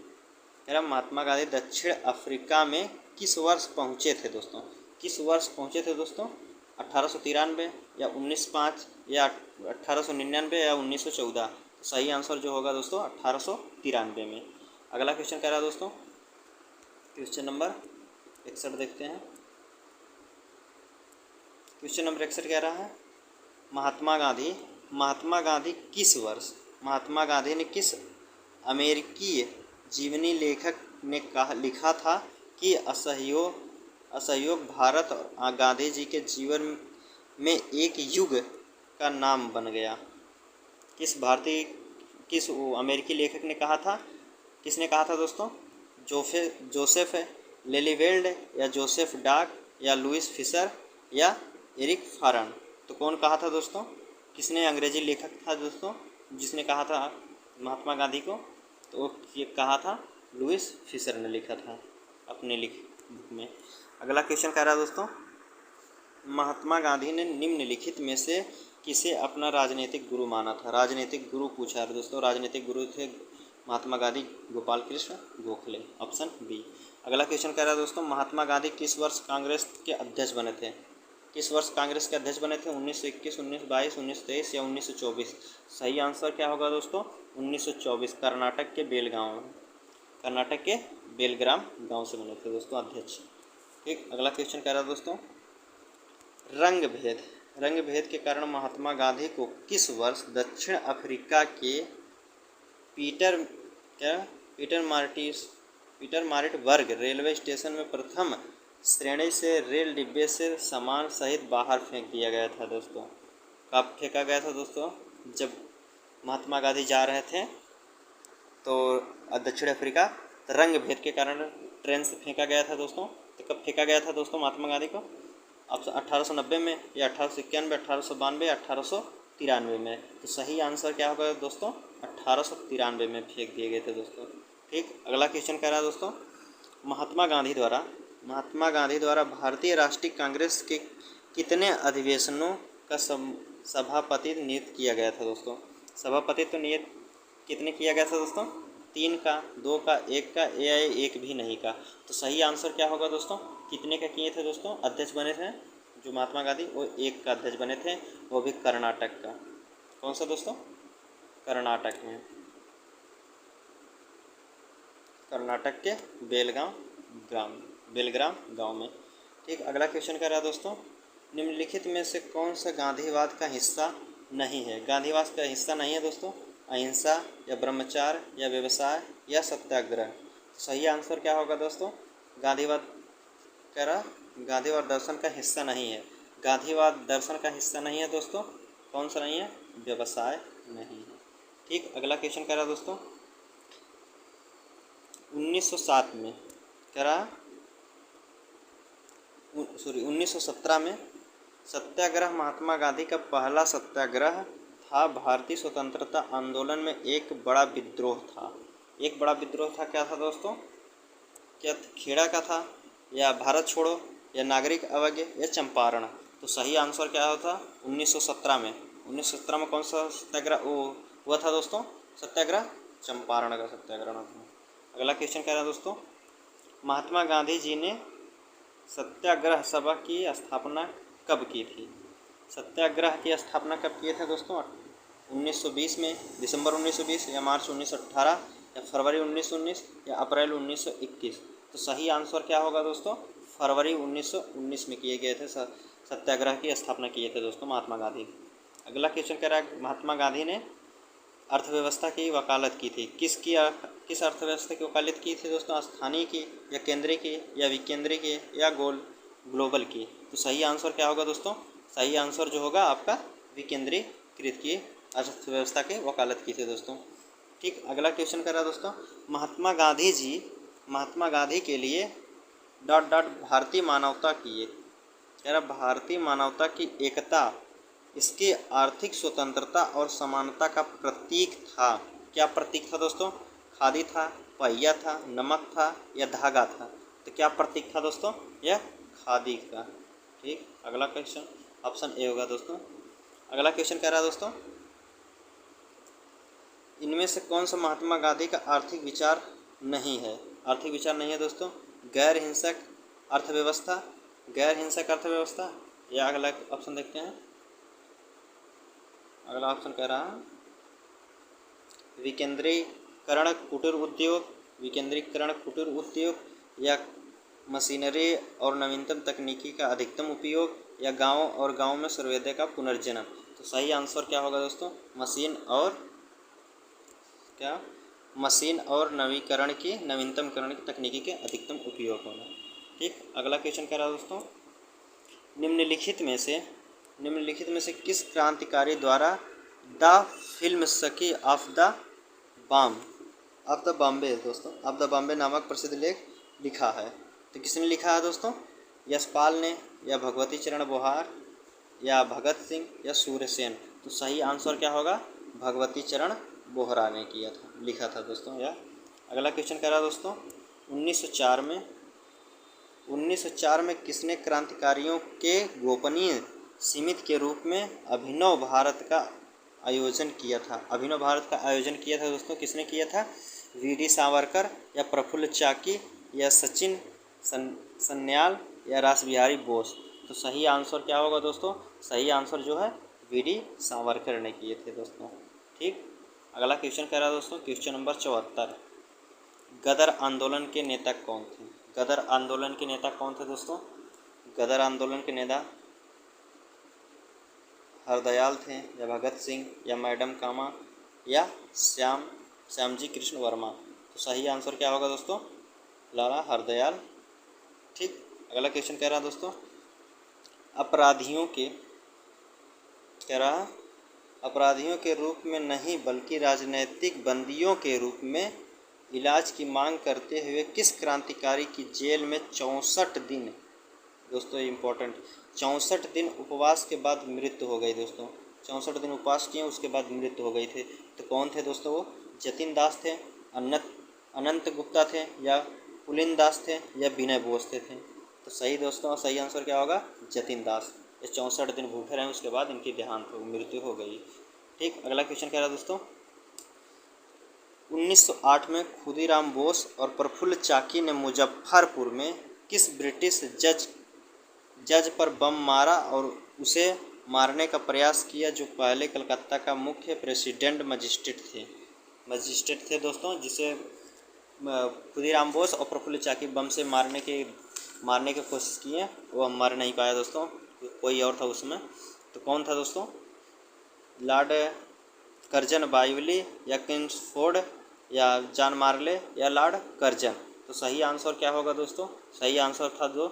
रहा महात्मा गांधी दक्षिण अफ्रीका में किस वर्ष पहुँचे थे दोस्तों? किस वर्ष पहुँचे थे दोस्तों? 1893 या 1905 या 1899 या 1914? तो सही आंसर जो होगा दोस्तों 1893 में। अगला क्वेश्चन कह रहा है दोस्तों क्वेश्चन नंबर 61 देखते हैं। क्वेश्चन नंबर 61 कह रहा है, महात्मा गांधी किस अमेरिकी जीवनी लेखक ने लिखा था कि असहयोग भारत और गांधी जी के जीवन में एक युग का नाम बन गया? किस अमेरिकी लेखक ने कहा था? किसने कहा था दोस्तों? जोसेफ लेलीवेल्ड या जोसेफ डाक या लुइस फिशर या एरिक फारन? तो कौन कहा था दोस्तों? किसने अंग्रेजी लेखक था दोस्तों जिसने कहा था महात्मा गांधी को? तो ये कहा था लुइस फिशर ने लिखा था अपने बुक में। अगला क्वेश्चन कह रहा है दोस्तों, महात्मा गांधी ने निम्नलिखित में से किसे अपना राजनीतिक गुरु माना था? राजनीतिक गुरु पूछा है दोस्तों, राजनीतिक गुरु थे महात्मा गांधी गोपाल कृष्ण गोखले, ऑप्शन बी। अगला क्वेश्चन कह रहा है दोस्तों, महात्मा गांधी किस वर्ष कांग्रेस के अध्यक्ष बने थे? किस वर्ष कांग्रेस के अध्यक्ष बने थे? 1921, 1922, 1923 या 1924? सही आंसर क्या होगा दोस्तों? 1924, कर्नाटक के बेलग्राम गांव से बने थे दोस्तों अध्यक्ष। ठीक, अगला क्वेश्चन कह रहा है दोस्तों, रंग भेद के कारण महात्मा गांधी को किस वर्ष दक्षिण अफ्रीका के पीटर मारिट वर्ग रेलवे स्टेशन में प्रथम श्रेणी से रेल डिब्बे से सामान सहित बाहर फेंक दिया गया था दोस्तों? कब फेंका गया था दोस्तों? जब महात्मा गांधी जा रहे थे तो दक्षिण अफ्रीका, तो रंग भेद के कारण ट्रेन से फेंका गया था दोस्तों। तो कब फेंका गया था दोस्तों महात्मा गांधी को? अब 1890 में या 1891, 1892 या 1893 में? तो सही आंसर क्या होगा दोस्तों? 1893 में फेंक दिए गए थे दोस्तों। ठीक, अगला क्वेश्चन कह रहा है दोस्तों, महात्मा गांधी द्वारा भारतीय राष्ट्रीय कांग्रेस के कितने अधिवेशनों का सभापति नियुक्त किया गया था दोस्तों? सभापतित्व नियुक्त कितने किया गया था दोस्तों? 3 का, 2 का, 1 का या 1 भी नहीं का? तो सही आंसर क्या होगा दोस्तों? कितने का किए थे दोस्तों? अध्यक्ष बने थे जो महात्मा गांधी वो एक का अध्यक्ष बने थे, वो भी कर्नाटक का। कौन सा दोस्तों? कर्नाटक में, कर्नाटक के बेलग्राम गांव में। ठीक, अगला क्वेश्चन क्या रहा दोस्तों? निम्नलिखित में से कौन सा गांधीवाद का हिस्सा नहीं है? गांधीवाद का हिस्सा नहीं है दोस्तों, अहिंसा या ब्रह्मचार्य या व्यवसाय या सत्याग्रह। सही आंसर क्या होगा दोस्तों? गांधीवाद कह रहा, गांधीवाद दर्शन का हिस्सा नहीं है। गांधीवाद दर्शन का हिस्सा नहीं है दोस्तों। कौन सा नहीं है? व्यवसाय नहीं है। ठीक, अगला क्वेश्चन कह रहा दोस्तों 1907 में कह रहा 1917 में सत्याग्रह महात्मा गांधी का पहला सत्याग्रह था। भारतीय स्वतंत्रता आंदोलन में एक बड़ा विद्रोह था। एक बड़ा विद्रोह था, क्या था दोस्तों? क्या खेड़ा का था, या भारत छोड़ो, या नागरिक अवज्ञा, या चंपारण? तो सही आंसर क्या होता? 1917 में। 1917 में कौन सा सत्याग्रह हुआ था दोस्तों? सत्याग्रह चंपारण का सत्याग्रह था। अगला क्वेश्चन कह रहा है दोस्तों महात्मा गांधी जी ने सत्याग्रह सभा की स्थापना कब की थी? सत्याग्रह की स्थापना कब किए थे दोस्तों? 1920 में, दिसंबर 1920, या मार्च 1918, या फरवरी 1919, या अप्रैल 1921? तो सही आंसर क्या होगा दोस्तों? फरवरी 1919 में किए गए थे सत्याग्रह की स्थापना किए थे दोस्तों महात्मा गांधी। अगला क्वेश्चन कह रहा है महात्मा गांधी ने अर्थव्यवस्था की वकालत की थी। किस अर्थव्यवस्था की वकालत की थी दोस्तों? स्थानीय की, या केंद्रीय की, या विकेंद्रीय की, या ग्लोबल की? तो सही आंसर क्या होगा दोस्तों? सही आंसर जो होगा आपका विकेंद्रीकृत की अर्थव्यवस्था की वकालत की थी दोस्तों। ठीक, अगला क्वेश्चन कर रहा है दोस्तों महात्मा गांधी के लिए ... भारतीय मानवता की कह रहा भारतीय मानवता की एकता इसके आर्थिक स्वतंत्रता और समानता का प्रतीक था। क्या प्रतीक था दोस्तों? खादी था, पहिया था, नमक था, या धागा था? तो क्या प्रतीक था दोस्तों? यह खादी का। ठीक, अगला क्वेश्चन ऑप्शन ए होगा दोस्तों। अगला क्वेश्चन कह रहा है दोस्तों इनमें से कौन सा महात्मा गांधी का आर्थिक विचार नहीं है? आर्थिक विचार नहीं है दोस्तों, गैर हिंसक अर्थव्यवस्था, या अगला ऑप्शन देखते हैं। अगला ऑप्शन कह रहा है विकेंद्रीकरण कुटीर उद्योग, या मशीनरी और नवीनतम तकनीकी का अधिकतम उपयोग, या गांव में सर्वोदय का पुनर्जनन? तो सही आंसर क्या होगा दोस्तों? मशीन और नवीनतमकरण की तकनीकी के अधिकतम उपयोग होना। ठीक, अगला क्वेश्चन कह रहा है दोस्तों निम्नलिखित में से किस क्रांतिकारी द्वारा द फिल्म सखी ऑफ द बॉम्बे नामक प्रसिद्ध लेख लिखा है? तो किसने लिखा है दोस्तों? यशपाल ने, या भगवती चरण बोहार, या भगत सिंह, या सूर्यसेन? तो सही आंसर क्या होगा? भगवती चरण बोहरा ने लिखा था दोस्तों। या अगला क्वेश्चन कह रहा है दोस्तों 1904 में किसने क्रांतिकारियों के गोपनीय समिति के रूप में अभिनव भारत का आयोजन किया था दोस्तों? किसने किया था? वीडी सावरकर, या प्रफुल्ल चाकी, या सचिन सन्याल, या रासबिहारी बोस? तो सही आंसर क्या होगा दोस्तों? सही आंसर जो है वीडी सावरकर ने किए थे दोस्तों। ठीक, अगला क्वेश्चन कह रहा है दोस्तों क्वेश्चन नंबर 74 गदर आंदोलन के नेता कौन थे? गदर आंदोलन के नेता कौन थे दोस्तों? गदर आंदोलन के नेता हरदयाल थे, या भगत सिंह, या मैडम कामा, या श्यामजी कृष्ण वर्मा? तो सही आंसर क्या होगा दोस्तों? लाला हरदयाल। ठीक, अगला क्वेश्चन कह रहा है दोस्तों अपराधियों के रूप में नहीं बल्कि राजनैतिक बंदियों के रूप में इलाज की मांग करते हुए किस क्रांतिकारी की जेल में 64 दिन दोस्तों इम्पोर्टेंट 64 दिन उपवास के बाद मृत्यु हो गई दोस्तों? 64 दिन उपवास किए, उसके बाद मृत्यु हो गई थे। तो कौन थे दोस्तों वो? जतिन दास थे, अनंत गुप्ता थे, या पुलिन दास थे, या विनय बोस थे? तो सही दोस्तों सही आंसर क्या होगा? जतिन दास। ये 64 दिन भूखे रहे, उसके बाद इनकी मृत्यु हो गई। ठीक, अगला क्वेश्चन कह रहा है दोस्तों 1908 में खुदीराम बोस और प्रफुल्ल चाकी ने मुजफ्फरपुर में किस ब्रिटिश जज जज पर बम मारा और उसे मारने का प्रयास किया, जो पहले कलकत्ता का मुख्य प्रेसिडेंट मजिस्ट्रेट थे दोस्तों, जिसे खुदीराम बोस और प्रफुल्ल चाकी बम से मारने की कोशिश किए, वो मर नहीं पाया दोस्तों, कोई और था उसमें। तो कौन था दोस्तों? लॉर्ड कर्जन बाइवली या किंग्सफोर्ड या जॉन मार्ले या लॉर्ड कर्जन। तो सही आंसर क्या होगा दोस्तों? सही आंसर था जो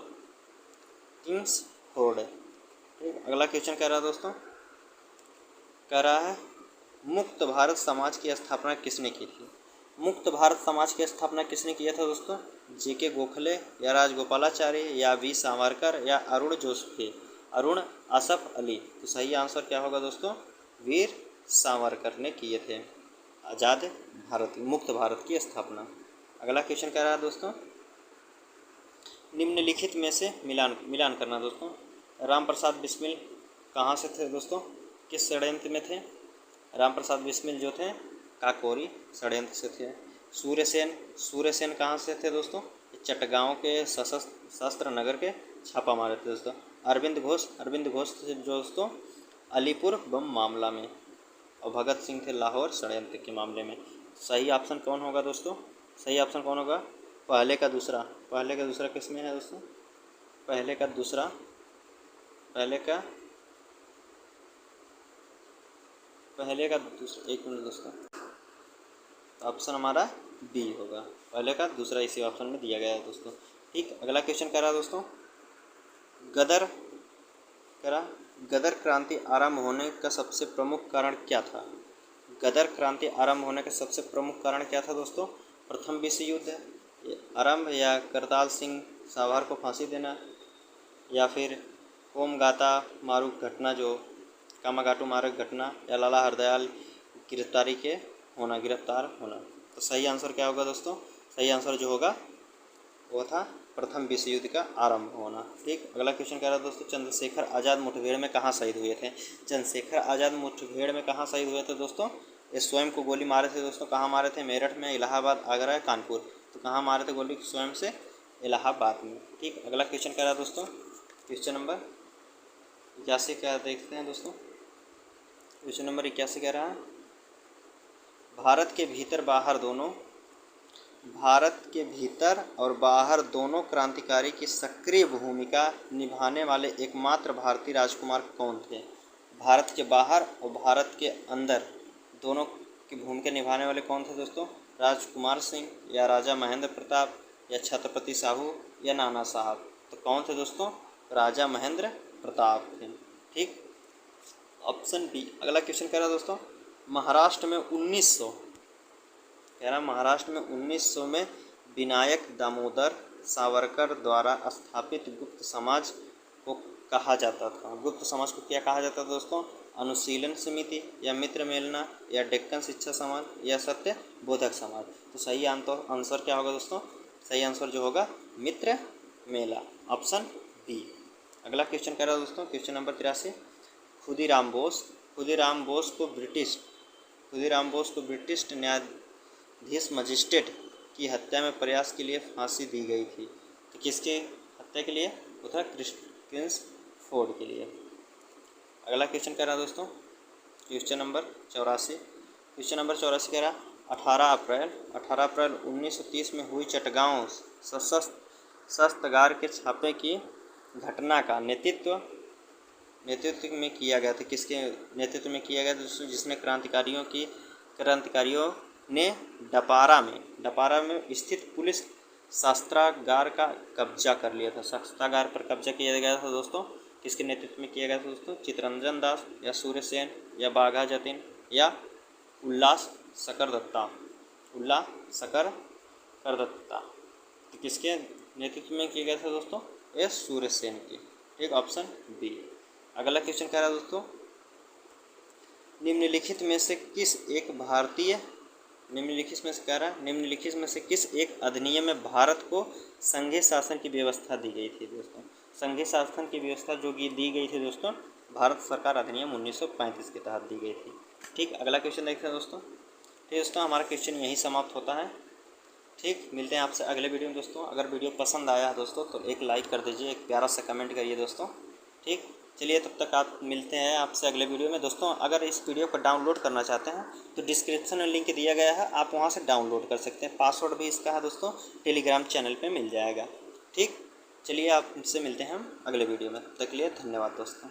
किंग्सफोर्ड। ठीक, अगला क्वेश्चन कह रहा है दोस्तों, कह रहा है मुक्त भारत समाज की स्थापना किसने की थी? मुक्त भारत समाज की स्थापना किसने किया था दोस्तों? जेके गोखले या राजगोपालाचारी या वी सावरकर या अरुण असफ अली। तो सही आंसर क्या होगा दोस्तों? वीर सावरकर ने किए थे आज़ाद भारत, मुक्त भारत की स्थापना। अगला क्वेश्चन कह रहा है दोस्तों, निम्नलिखित में से मिलान करना दोस्तों। राम प्रसाद बिस्मिल कहाँ से थे दोस्तों? किस षड्यंत्र में थे? राम प्रसाद बिस्मिल जो थे काकोरी षड्यंत्र से थे। सूर्यसेन कहाँ से थे दोस्तों? चटगांव के शस्त्र नगर के छापा मारे थे दोस्तों। अरविंद घोष थे दोस्तों अलीपुर बम मामला में, और भगत सिंह थे लाहौर षड्यंत्र के मामले में। सही ऑप्शन कौन होगा दोस्तों? सही ऑप्शन कौन होगा? पहले का दूसरा किस में है दोस्तों? पहले का दूसरा एक मिनट दोस्तों, ऑप्शन हमारा बी होगा, पहले का दूसरा इसी ऑप्शन में दिया गया है दोस्तों। ठीक, अगला क्वेश्चन कह रहा है दोस्तों, गदर क्रांति आरंभ होने का सबसे प्रमुख कारण क्या था? गदर क्रांति आरंभ होने का सबसे प्रमुख कारण क्या था दोस्तों? प्रथम विश्व युद्ध आरंभ, या करताल सिंह सावरकर को फांसी देना, या फिर कामागाटू मारक घटना, या लाला हरदयाल गिरफ्तार होना। तो सही आंसर क्या होगा दोस्तों? सही आंसर जो होगा वो था प्रथम विश्व युद्ध का आरंभ होना। ठीक, अगला क्वेश्चन कह रहा है दोस्तों, चंद्रशेखर आज़ाद मुठभेड़ में कहाँ शहीद हुए थे? चंद्रशेखर आज़ाद मुठभेड़ में कहाँ शहीद हुए थे दोस्तों? ये स्वयं को गोली मारे थे दोस्तों। कहाँ मारे थे? मेरठ में, इलाहाबाद, आगरा या कानपुर। तो कहाँ मारे थे गोली स्वयं से? इलाहाबाद में। ठीक, अगला क्वेश्चन कह रहा है दोस्तों, क्वेश्चन नंबर 81 क्या देखते हैं दोस्तों। क्वेश्चन नंबर 81 कह रहा है, भारत के भीतर और बाहर दोनों क्रांतिकारी की सक्रिय भूमिका निभाने वाले एकमात्र भारतीय राजकुमार कौन थे? भारत के बाहर और भारत के अंदर दोनों की भूमिका निभाने वाले कौन थे दोस्तों? राजकुमार सिंह या राजा महेंद्र प्रताप या छत्रपति साहू या नाना साहब। तो कौन थे दोस्तों? राजा महेंद्र प्रताप थे। ठीक, ऑप्शन बी। अगला क्वेश्चन कह रहा है दोस्तों, महाराष्ट्र में 1900 में विनायक दामोदर सावरकर द्वारा स्थापित गुप्त समाज को कहा जाता था। गुप्त समाज को क्या कहा जाता था दोस्तों? अनुशीलन समिति या मित्र मेलना या डेक्कन शिक्षा समाज या सत्य बोधक समाज। तो सही आंसर क्या होगा दोस्तों? सही आंसर जो होगा मित्र मेला, ऑप्शन बी। अगला क्वेश्चन कह रहा है दोस्तों, क्वेश्चन नंबर 83, खुदीराम बोस को ब्रिटिश न्यायाधीश मजिस्ट्रेट की हत्या में प्रयास के लिए फांसी दी गई थी। तो किसके हत्या के लिए? वो था किंग्सफोर्ड के लिए। अगला क्वेश्चन कह रहा है दोस्तों, क्वेश्चन नंबर 84 कह रहा, 18 अप्रैल 1930 में हुई चटगांव शस्त्रागार के छापे की घटना का नेतृत्व में किया गया था। किसके नेतृत्व में किया गया था? जिसने क्रांतिकारियों ने डपारा में स्थित पुलिस शस्त्रागार का कब्जा कर लिया था। शस्त्रागार पर कब्जा किया गया था दोस्तों। किसके नेतृत्व में किया गया था दोस्तों? चित्तरंजन दास या सूर्यसेन या बाघा जतीन या उल्लास शकर दत्ता। तो किसके नेतृत्व में किया गया था दोस्तों? ये सूर्यसेन की। एक ऑप्शन बी। अगला क्वेश्चन कह रहा है दोस्तों, निम्नलिखित में से किस एक अधिनियम में भारत को संघीय शासन की व्यवस्था दी गई थी दोस्तों? संघीय शासन की व्यवस्था जो कि दी गई थी दोस्तों, भारत सरकार अधिनियम 1935 के तहत दी गई थी। ठीक, अगला क्वेश्चन देखते हैं दोस्तों। ठीक दोस्तों, हमारा क्वेश्चन यहीं समाप्त होता है। ठीक, मिलते हैं आपसे अगले वीडियो में दोस्तों। अगर वीडियो पसंद आया है दोस्तों तो एक लाइक कर दीजिए, एक प्यारा सा कमेंट करिए दोस्तों। ठीक, चलिए तब तक आप मिलते हैं आपसे अगले वीडियो में दोस्तों। अगर इस वीडियो को डाउनलोड करना चाहते हैं तो डिस्क्रिप्शन में लिंक दिया गया है, आप वहां से डाउनलोड कर सकते हैं। पासवर्ड भी इसका है दोस्तों, टेलीग्राम चैनल पे मिल जाएगा। ठीक, चलिए आपसे मिलते हैं हम अगले वीडियो में, तब तक के लिए धन्यवाद दोस्तों।